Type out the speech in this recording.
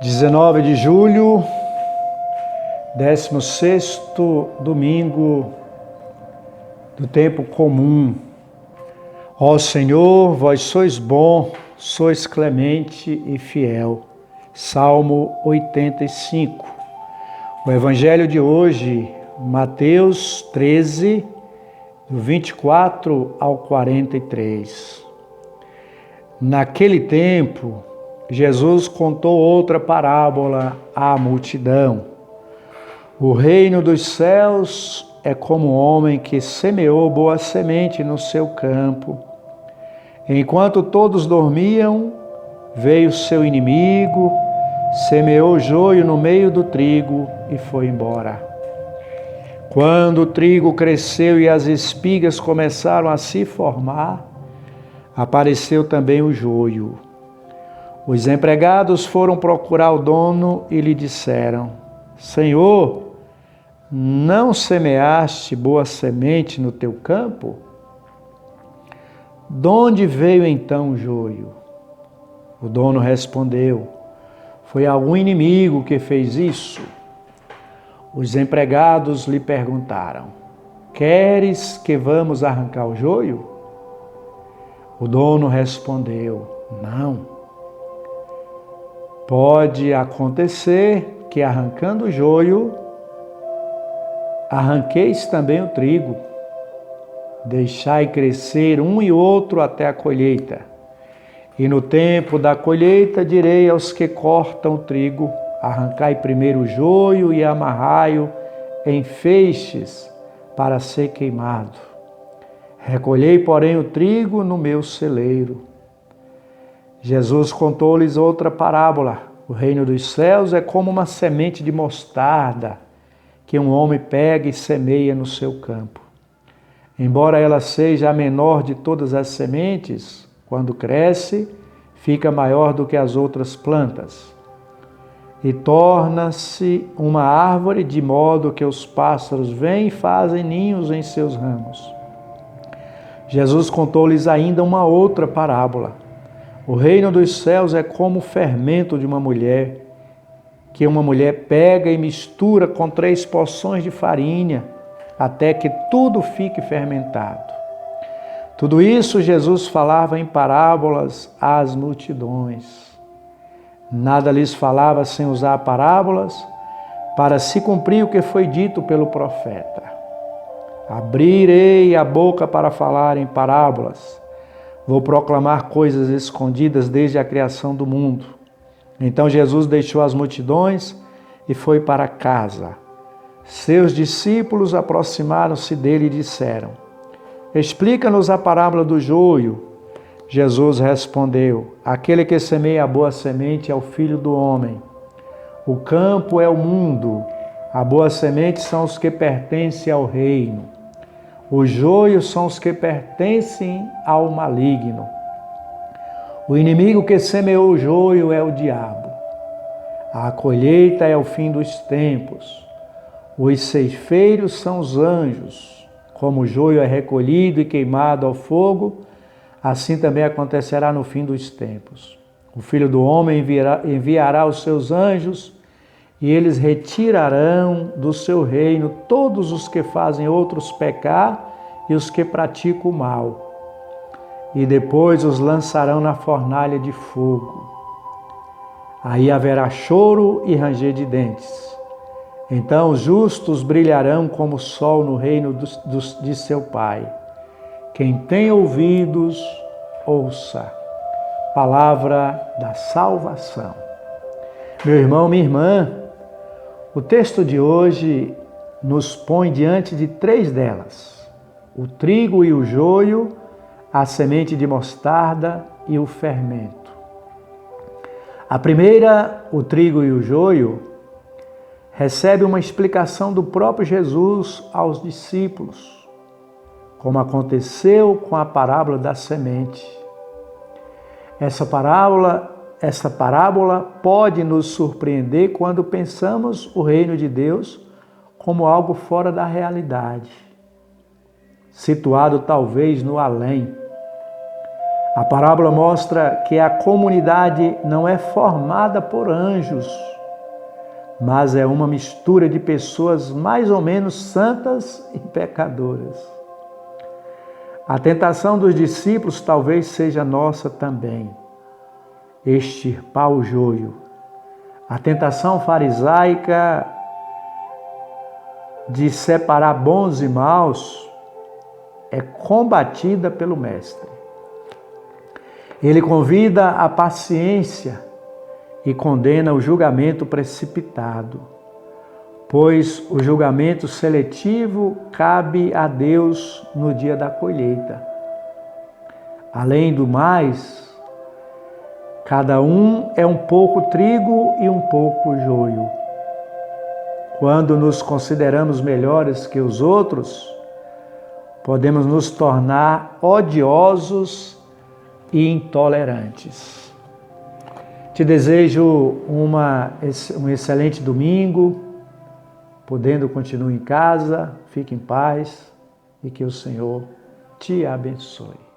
19 de julho, 16º domingo do tempo comum. Ó Senhor, vós sois bom, sois clemente e fiel. Salmo 85. O evangelho de hoje, Mateus 13, do 24 ao 43. Naquele tempo, Jesus contou outra parábola à multidão. O reino dos céus é como um homem que semeou boa semente no seu campo. Enquanto todos dormiam, veio seu inimigo, semeou joio no meio do trigo e foi embora. Quando o trigo cresceu e as espigas começaram a se formar, apareceu também o joio. Os empregados foram procurar o dono e lhe disseram: Senhor, não semeaste boa semente no teu campo? De onde veio então o joio? O dono respondeu: Foi algum inimigo que fez isso. Os empregados lhe perguntaram: Queres que vamos arrancar o joio? O dono respondeu: Não. Pode acontecer que, arrancando o joio, arranqueis também o trigo. Deixai crescer um e outro até a colheita. E no tempo da colheita direi aos que cortam o trigo: arrancai primeiro o joio e amarrai-o em feixes para ser queimado. Recolhei, porém, o trigo no meu celeiro. Jesus contou-lhes outra parábola. O reino dos céus é como uma semente de mostarda que um homem pega e semeia no seu campo. Embora ela seja a menor de todas as sementes, quando cresce, fica maior do que as outras plantas e torna-se uma árvore, de modo que os pássaros vêm e fazem ninhos em seus ramos. Jesus contou-lhes ainda uma outra parábola. O reino dos céus é como o fermento de uma mulher, que uma mulher pega e mistura com 3 porções de farinha, até que tudo fique fermentado. Tudo isso Jesus falava em parábolas às multidões. Nada lhes falava sem usar parábolas, para se cumprir o que foi dito pelo profeta: Abrirei a boca para falar em parábolas. Vou proclamar coisas escondidas desde a criação do mundo. Então Jesus deixou as multidões e foi para casa. Seus discípulos aproximaram-se dele e disseram: Explica-nos a parábola do joio. Jesus respondeu: Aquele que semeia a boa semente é o Filho do Homem. O campo é o mundo. A boa semente são os que pertencem ao reino. Os joios são os que pertencem ao maligno. O inimigo que semeou o joio é o diabo. A colheita é o fim dos tempos. Os ceifeiros são os anjos. Como o joio é recolhido e queimado ao fogo, assim também acontecerá no fim dos tempos. O Filho do Homem enviará os seus anjos e eles retirarão do seu reino todos os que fazem outros pecar e os que praticam o mal. E depois os lançarão na fornalha de fogo. Aí haverá choro e ranger de dentes. Então os justos brilharão como o sol no reino de seu Pai. Quem tem ouvidos, ouça. Palavra da salvação. Meu irmão, minha irmã, o texto de hoje nos põe diante de 3 delas: o trigo e o joio, a semente de mostarda e o fermento. A primeira, o trigo e o joio, recebe uma explicação do próprio Jesus aos discípulos, como aconteceu com a parábola da semente. Essa parábola pode nos surpreender quando pensamos o reino de Deus como algo fora da realidade, situado talvez no além. A parábola mostra que a comunidade não é formada por anjos, mas é uma mistura de pessoas mais ou menos santas e pecadoras. A tentação dos discípulos talvez seja nossa também, extirpar o joio. A tentação farisaica de separar bons e maus é combatida pelo Mestre. Ele convida a paciência e condena o julgamento precipitado, pois o julgamento seletivo cabe a Deus no dia da colheita. Além do mais, cada um é um pouco trigo e um pouco joio. Quando nos consideramos melhores que os outros, podemos nos tornar odiosos e intolerantes. Te desejo um excelente domingo, podendo continuar em casa, fique em paz e que o Senhor te abençoe.